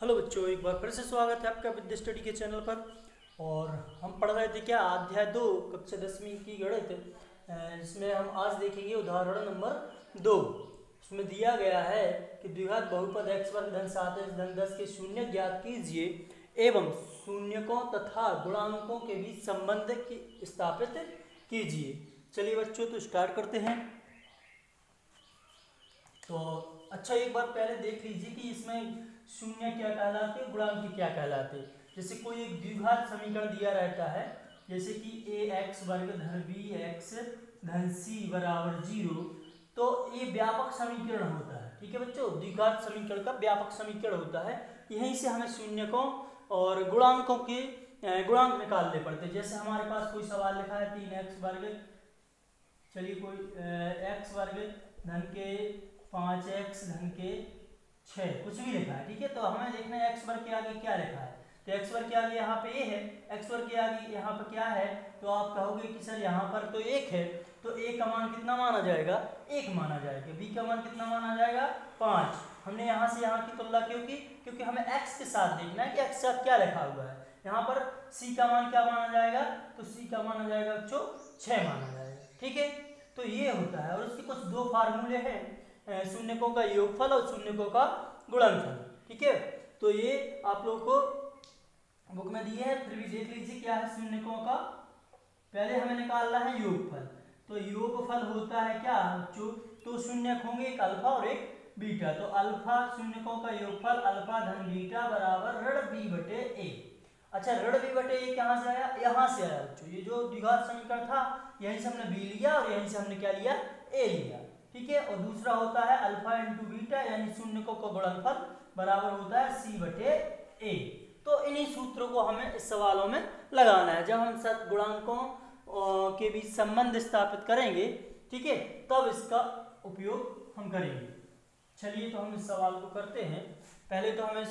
Hello बच्चों, एक बार फिर से स्वागत है आपका विद्या स्टडी के चैनल पर। और हम पढ़ रहे थे क्या अध्याय 2 कक्षा 10वीं की गणित, जिसमें हम आज देखेंगे उदाहरण नंबर 2। उसमें दिया गया है कि द्विघात बहुपद x वर्ग धन 7x धन 10 के शून्य ज्ञात कीजिए एवं शून्यकों तथा गुणांकों के बीच संबंध स्थापित कीजिए। चलिए बच्चों, तो स्टार्ट करते हैं। तो अच्छा, एक बार पहले देख लीजिए कि इसमें शून्य क्या कहलाते हैं, गुणांक क्या कहलाते हैं। जैसे कोई एक द्विघात समीकरण दिया रहता है, जैसे कि ax वर्ग धन bx धन c बराबर 0, तो ये व्यापक समीकरण होता है। ठीक है बच्चों, द्विघात समीकरण का व्यापक समीकरण होता है। यहीं से हमें शून्यकों और गुणांकों के गुणांक निकालने पड़ते हैं। जैसे हमारे पास कोई सवाल लिखा है 3x वर्ग, चलिए कोई x वर्ग धन के 5x धन के 6 कुछ भी लिखा है। ठीक है, तो हमें देखना है x वर्ग के आगे क्या लिखा है। तो x वर्ग के आगे यहाँ पे a है, x वर्ग के आगे यहाँ पर क्या है, तो आप कहोगे कि सर यहाँ पर तो 1 है, तो a का मान कितना माना जाएगा, 1 माना जाएगा। b का मान कितना माना जाएगा, 5। हमने यहाँ से यहाँ की तुलना क्यों की, क्योंकि हमें x के साथ देखना है कि x के साथ क्या लिखा हुआ है। यहाँ पर c का मान क्या माना जाएगा, तो c का माना जाएगा बच्चों 6 माना जाएगा। ठीक है, तो ये होता है। और इसके कुछ दो फार्मूले हैं, शून्यकों का योगफल और शून्यकों का गुणनफल। ठीक है, तो ये आप लोगों को बुक में दिए हैं, फिर भी देख लीजिए क्या है शून्यकों का। पहले हमें निकालना है योगफल। तो योगफल होता है क्या बच्चों, तो शून्यक होंगे एक अल्फा और एक बीटा। तो अल्फा शून्यकों का योगफल अल्फा धन बीटा बराबर ऋण b बटे a। अच्छा, ऋण b बटे a कहाँ से आया, यहाँ से आया बच्चों। ये जो द्विघात समीकरण था, यहीं से हमने b लिया और यहीं से हमने क्या लिया, a लिया। ठीक है, और दूसरा होता है अल्फा इंटू बीटा, यानी शून्यकों का गुणनफल बराबर होता है c बटे a। तो इन्हीं सूत्रों को हमें इस सवालों में लगाना है। जब हम सब गुणांकों के बीच संबंध स्थापित करेंगे, ठीक है, तब इसका उपयोग हम करेंगे। चलिए, तो हम इस सवाल को करते हैं। पहले तो हमें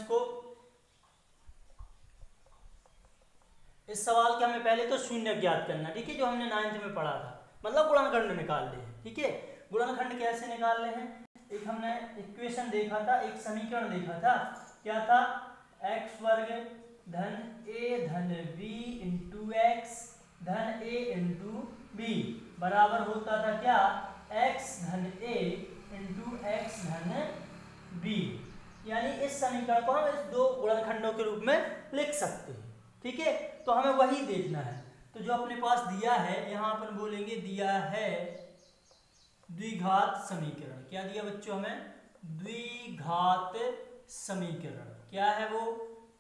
इस सवाल के हमें पहले तो शून्य ज्ञात करना। ठीक है, जो हमने 9th में पढ़ा था, मतलब गुणनखंड निकालने हैं। ठीक है, गुणनखंड कैसे निकालने हैं, एक हमने इक्वेशन देखा था, एक समीकरण देखा था। क्या था, x वर्ग धन a धन b इंटू एक्स धन a इंटू बी बराबर होता था क्या, x धन a इंटू एक्स धन b। यानी इस समीकरण को हम इस दो गुणनखंडों के रूप में लिख सकते हैं। ठीक है, तो हमें वही देखना है। तो जो अपने पास दिया है, यहाँ पर बोलेंगे दिया है द्विघात समीकरण। क्या दिया बच्चों हमें, द्विघात समीकरण। क्या है वो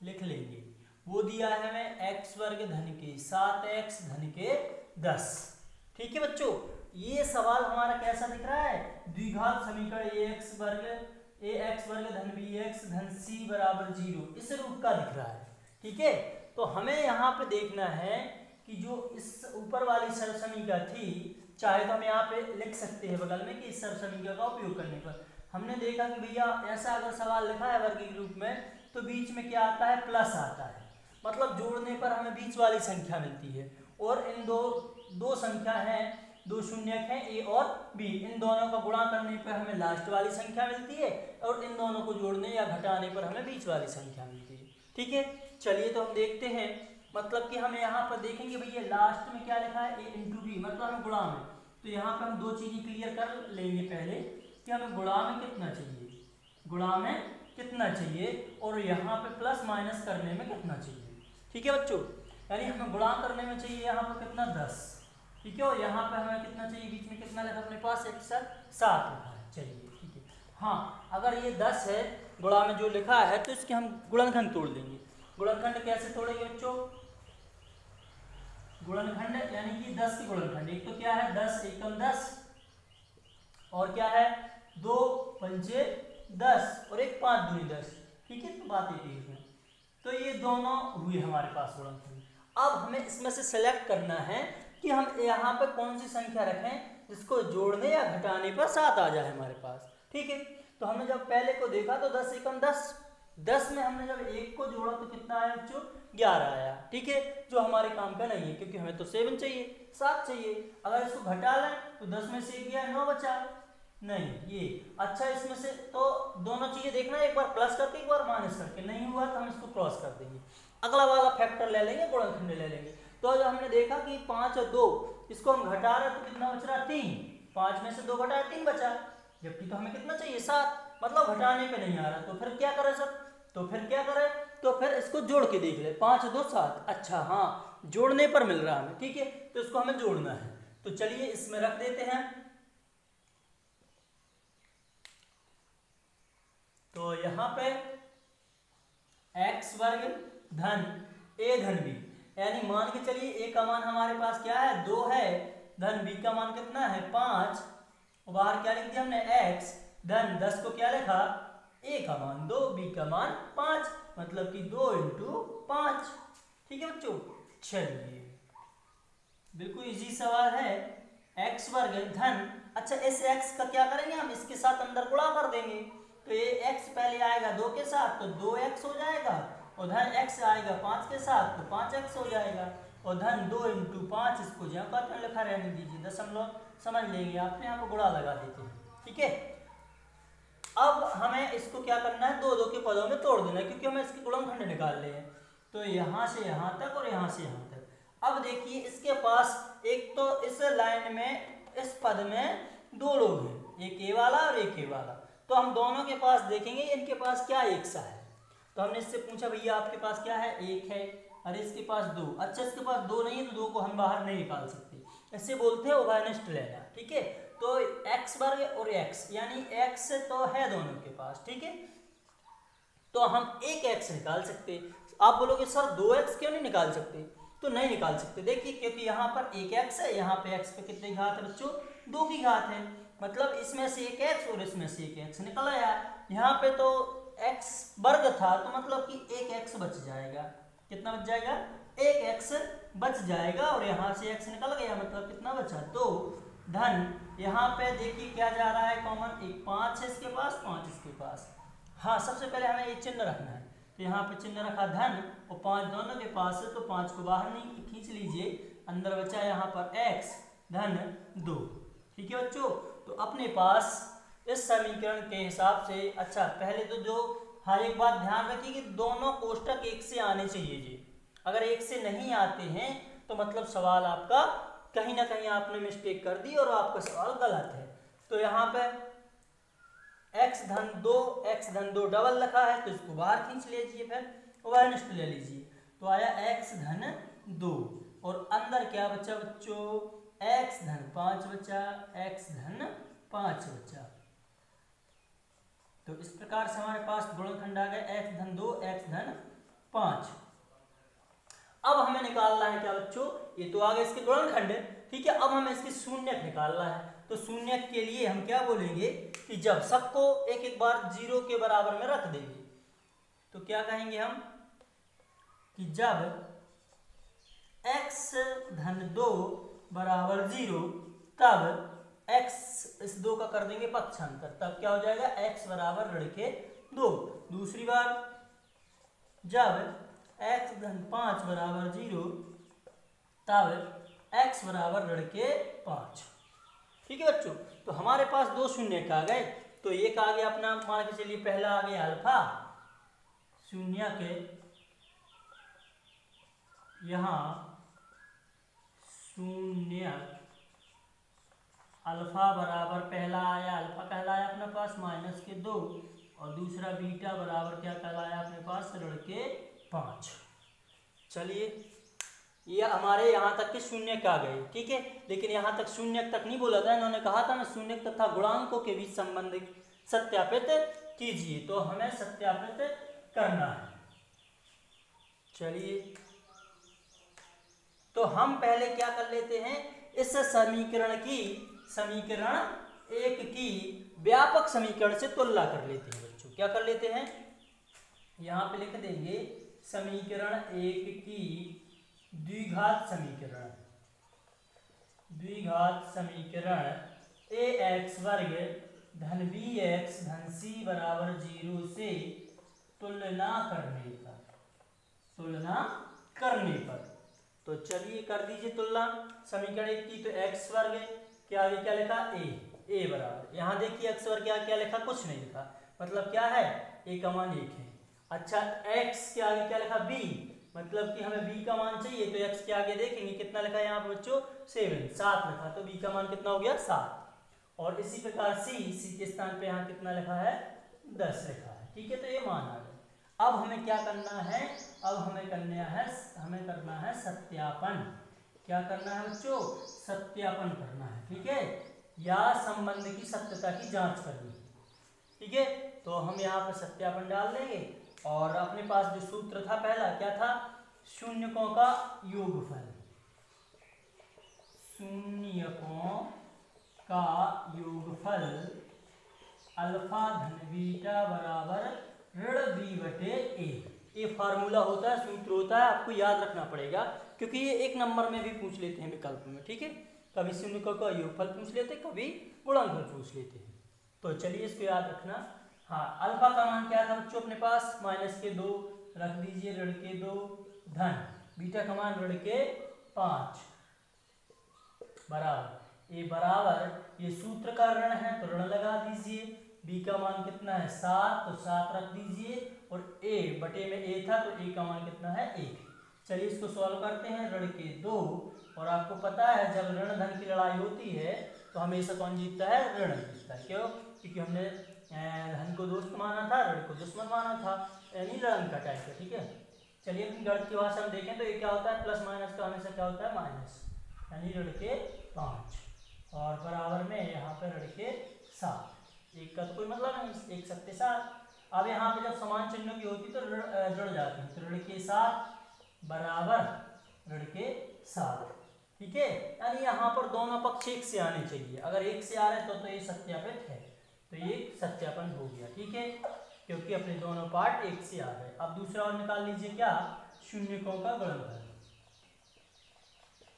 लिख लेंगे। वो दिया है हमें x वर्ग धन के 7x धन के 10। ठीक है बच्चों, ये सवाल हमारा कैसा दिख रहा है, द्विघात समीकरण ax वर्ग धन bx धन c बराबर 0, इस रूप का दिख रहा है। ठीक है, तो हमें यहाँ पे देखना है कि जो इस ऊपर वाली सरसमीका थी, चाहे तो हम यहाँ पे लिख सकते हैं बगल में कि इस सरसमीका का उपयोग करने पर हमने देखा कि भैया ऐसा अगर सवाल लिखा है वर्गीय रूप में, तो बीच में क्या आता है, प्लस आता है। मतलब जोड़ने पर हमें बीच वाली संख्या मिलती है। और इन दो संख्या हैं, दो शून्यक हैं a और b, इन दोनों का गुणा करने पर हमें लास्ट वाली संख्या मिलती है, और इन दोनों को जोड़ने या घटाने पर हमें बीच वाली संख्या मिलती है। ठीक है, चलिए तो हम देखते हैं। मतलब कि हमें यहाँ पर देखेंगे भैया लास्ट में क्या लिखा है, a इंटू बी, मतलब हमें गुणा में। तो यहाँ पर हम दो चीजें क्लियर कर लेंगे पहले कि हमें गुणा में कितना चाहिए, गुणा में कितना चाहिए, और यहाँ पे प्लस माइनस करने में कितना चाहिए। ठीक है बच्चों, यानी हमें गुणा करने में चाहिए यहाँ पर कितना, 10। ठीक है, और यहाँ पे हमें कितना चाहिए, बीच में कितना लिखा अपने पास, 7 लिखा है। चलिए ठीक है, हाँ, अगर ये 10 है गुणा में जो लिखा है, तो इसके हम गुणनखंड तोड़ देंगे। गुणनखंड कैसे तोड़ेंगे बच्चों, गुणनखंड यानी कि 10 के गुणनखंड। एक तो क्या है 10 एकम 10, और क्या है 2 पंचे 10, और एक 5 दूनी 10। ठीक है, तो बात एक ही है। तो ये दोनों हुए हमारे पास गुणनखंड। अब हमें इसमें से सेलेक्ट करना है कि हम यहाँ पर कौन सी संख्या रखें जिसको जोड़ने या घटाने पर 7 आ जाए हमारे पास। ठीक है, तो हमने जब पहले को देखा तो 10 एकम 10, 10 में हमने जब 1 को जोड़ा तो कितना आया बच्चों, 11 आया। ठीक है, जो हमारे काम का नहीं है, क्योंकि हमें तो 7 चाहिए, 7 चाहिए। अगर इसको घटा लें तो 10 में से 1 गया, 9 बचा। नहीं ये। अच्छा इसमें से तो दोनों चीजें देखना, एक बार प्लस करके एक बार माइनस करके, नहीं हुआ तो हम इसको क्रॉस कर देंगे, अगला वाला फैक्टर ले लेंगे, गुणनखंड ले लेंगे। तो जब हमने देखा कि 5 और 2 इसको हम घटा रहे तो कितना बच रहा 3, 5 में से 2 घटाया 3 बचा, जबकि तो हमें कितना चाहिए 7, मतलब घटाने पे नहीं आ रहा। तो फिर क्या करें सर, तो फिर क्या करें, तो फिर इसको जोड़ के देख ले, 5 2 7, अच्छा हाँ जोड़ने पर मिल रहा है हमें, ठीक है, तो इसको हमें जोड़ना है। तो चलिए इसमें रख देते हैं। तो यहाँ पे x वर्ग धन a धन b, यानी मान के चलिए a का मान हमारे पास क्या है 2 है, धन b का मान कितना है 5, और बाहर क्या लिख दिया हमने x, धन 10 को क्या लिखा a का मान 2, b का मान 5, मतलब कि 2 × 5। ठीक है बच्चों, चलिए बिल्कुल इजी सवाल है। x वर्ग धन, अच्छा इस x का क्या करेंगे हम, इसके साथ अंदर गुणा कर देंगे, तो ये x पहले आएगा 2 के साथ तो 2x हो जाएगा, और धन x आएगा 5 के साथ तो 5x हो जाएगा, और धन 2 × 5 इसको जहाँ पर लिखा रहने दीजिए, दशमलव समझ लेंगे आपने, यहाँ पर गुणा लगा देते हैं। ठीक है, अब हमें इसको क्या करना है, 2 2 के पदों में तोड़ देना है, क्योंकि हमें इसके गुणनखंड निकालने हैं। तो यहाँ से यहाँ तक और यहाँ से यहाँ तक। अब देखिए इसके पास एक तो इस लाइन में इस पद में 2 लोग हैं, एक ए वाला और एक ए वाला, तो हम दोनों के पास देखेंगे इनके पास क्या एक सा है। तो हमने इससे पूछा भैया आपके पास क्या है, 1 है, अरे इसके पास 2, अच्छा इसके पास 2 नहीं है तो 2 को हम बाहर नहीं निकाल सकते, इससे बोलते हैं उभयनिष्ठ लेना। ठीक है, तो x वर्ग और x, यानी x तो है दोनों के पास, ठीक है, तो हम एक x निकाल सकते। आप बोलोगे सर 2x क्यों नहीं निकाल सकते, तो नहीं निकाल सकते, देखिए क्योंकि यहाँ पर एक x है, यहाँ पे x पे कितनी घात है बच्चों 2 की घात है, मतलब इसमें से एक x और इसमें से एक x निकल आया। यहाँ पे तो x वर्ग था तो मतलब कि एक x बच जाएगा, कितना बच जाएगा, एक x बच जाएगा, और यहाँ से x निकल गया, मतलब कितना बचा 2, धन यहाँ पे देखिए क्या जा रहा है कॉमन, एक 5 है इसके पास, 5 इसके पास। हाँ सबसे पहले हमें ये चिन्ह रखना है, तो यहाँ पे चिन्ह रखा धन, और 5 दोनों के पास है, तो 5 को बाहर नहीं खींच लीजिए, अंदर बचा यहाँ पर x धन 2। ठीक है बच्चों, तो अपने पास इस समीकरण के हिसाब से, अच्छा पहले तो जो, हाँ एक बात ध्यान रखिए कि दोनों कोष्टक 1 से आने चाहिए जी, अगर 1 से नहीं आते हैं तो मतलब सवाल आपका कहीं ना कहीं आपने मिस्टेक कर दी और आपका सवाल गलत है। तो यहाँ पे x धन 2 डबल लिखा है, तो इसको बाहर खींच लीजिए, फिर उभयनिष्ठ ले लीजिए, तो आया x धन 2, और अंदर क्या बचा बच्चों, x धन 5 बचा, x धन 5 बचा। तो इस प्रकार से हमारे पास गुणनखंड आ गया x धन 2 x धन 5। अब हमें निकालना है क्या बच्चों, ये तो आ गया इसके गुणनखंड, ठीक है, अब हमें इसकी शून्यक निकालना है। तो शून्यक के लिए हम क्या बोलेंगे कि जब सबको एक एक बार 0 के बराबर में रख देंगे, तो क्या कहेंगे हम कि जब x धन 2 बराबर 0, तब x इस 2 का कर देंगे पक्षांतर, तब क्या हो जाएगा x बराबर ऋण के 2। दूसरी बार जब x धन 5 बराबर 0, तब x बराबर ऋण के 5। ठीक है बच्चों, तो हमारे पास 2 शून्यक आ गए, तो एक आ गया अपना, मान के चलिए पहला आ गया अल्फा शून्यक, यहाँ शून्यक अल्फा बराबर पहला आया, अल्फा कहलाया अपने पास -2, और दूसरा बीटा बराबर क्या कहलाया अपने पास ऋण के 5। चलिए ये हमारे यहाँ तक के शून्यक आ गए, ठीक है, लेकिन यहाँ तक शून्यक तक नहीं बोला था, इन्होंने कहा था ना शून्यक तथा गुणांकों के बीच संबंध सत्यापित कीजिए, तो हमें सत्यापित करना है। चलिए तो हम पहले क्या कर लेते हैं, इस समीकरण 1 की व्यापक समीकरण से तुलना कर लेते हैं बच्चों। क्या कर लेते हैं, यहाँ पे लिख देंगे समीकरण 1 की द्विघात समीकरण ax वर्ग धन bx धन c बराबर 0 से तुलना करने पर। तो चलिए कर दीजिए तुलना समीकरण 1 की, तो x वर्ग के आगे क्या लिखा a, ए बराबर, यहाँ देखिए x वर्ग क्या क्या लिखा, कुछ नहीं लिखा, मतलब क्या है a का मान 1 है। अच्छा x के आगे क्या लिखा b, मतलब कि हमें b का मान चाहिए, तो x के आगे देखेंगे कितना लिखा है यहाँ पर बच्चों 7 लिखा, तो b का मान कितना हो गया 7। और इसी प्रकार c के स्थान पे यहाँ कितना लिखा है 10 लिखा है। ठीक है, तो ये मान आ गया। अब हमें क्या करना है, अब हमें करना है सत्यापन। क्या करना है बच्चों, सत्यापन करना है। ठीक है, या संबंध की सत्यता की जांच करनी है। ठीक है, तो हम यहाँ पर सत्यापन डाल देंगे और अपने पास जो सूत्र था पहला क्या था, शून्यकों का योगफल, शून्यकों का योगफल अल्फा धन बीटा बराबर ऋण बी बटे ए। ये फार्मूला होता है, सूत्र होता है, आपको याद रखना पड़ेगा क्योंकि ये 1 नंबर में भी पूछ लेते हैं विकल्प में। ठीक है, कभी शून्यकों का योगफल पूछ लेते, कभी गुणनफल पूछ लेते हैं, तो चलिए इसको याद रखना। हाँ, अल्फा का मान क्या था बच्चों अपने पास, -2 रख दीजिए, ऋण के 2 धन, बीटा का मान ऋण के 5 बराबर ए बराबर, ये सूत्र का ऋण है तो ऋण लगा दीजिए, बी का मान कितना है 7 तो 7 रख दीजिए, और ए बटे में ए था तो ए का मान कितना है 1। चलिए इसको सॉल्व करते हैं, ऋण के 2, और आपको पता है जब ऋण धन की लड़ाई होती है तो हमेशा कौन जीतता है, ऋण जीतता है। क्यों, क्योंकि हमने धन को दोस्त माना था, ऋण को दुश्मन माना था, यानी ऋण का टाइप है। ठीक है, चलिए अपनी गणित की भाषा में देखें तो ये क्या होता है, प्लस माइनस का हमेशा क्या होता है माइनस, यानी ऋण के 5 और बराबर में यहाँ पे ऋण के 7, एक का तो कोई मतलब नहीं, 1 7 7। अब यहाँ पे जब समान चिन्हों की होती तो जुड़ जाती है, तो ऋण के 7 बराबर ऋण के 7। ठीक है, यानी यहाँ पर दोनों पक्ष 1 से आने चाहिए, अगर 1 से आ रहे तो ये सत्यापित है, तो ये सत्यापन हो गया। ठीक है, क्योंकि अपने दोनों पार्ट 1 से आ रहे। अब दूसरा और निकाल लीजिए, क्या, शून्यकों का गुणनफल।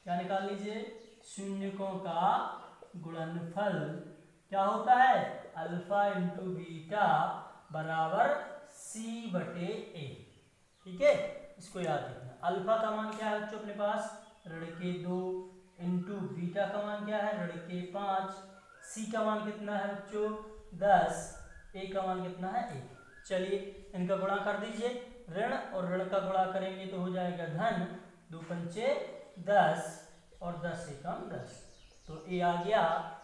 क्या निकाल लीजिए, शून्यकों का गुणनफल क्या होता है, अल्फा इंटू बीटा बराबर सी बटे ए। ठीक है, इसको याद रखना। अल्फा का मान क्या है बच्चों अपने पास, ऋण के 2 इंटू बीटा का मान क्या है, ऋण के 5, सी का मान कितना है बच्चों 10, ए का मान कितना है 1। चलिए इनका गुणा कर दीजिए, ऋण और ऋण का गुणा करेंगे तो हो जाएगा धन, 2 पंचे 10 और 10 एकम 10, तो ए आ गया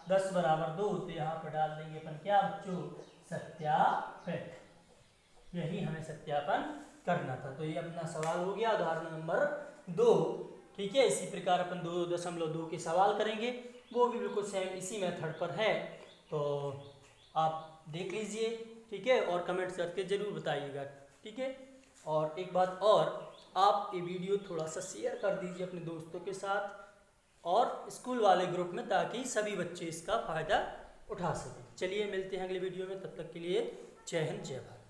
10 बराबर 2, तो यहाँ पर डाल देंगे अपन क्या बच्चों, सत्यापित। यही हमें सत्यापन करना था, तो ये अपना सवाल हो गया उदाहरण नंबर 2। ठीक है, इसी प्रकार अपन 2.2 के सवाल करेंगे, वो भी बिल्कुल सेम इसी मेथड पर है, तो आप देख लीजिए। ठीक है, और कमेंट्स करके ज़रूर बताइएगा। ठीक है, और एक बात और, आप ये वीडियो थोड़ा सा शेयर कर दीजिए अपने दोस्तों के साथ और स्कूल वाले ग्रुप में, ताकि सभी बच्चे इसका फ़ायदा उठा सकें। चलिए मिलते हैं अगले वीडियो में, तब तक के लिए जय हिंद जय भारत।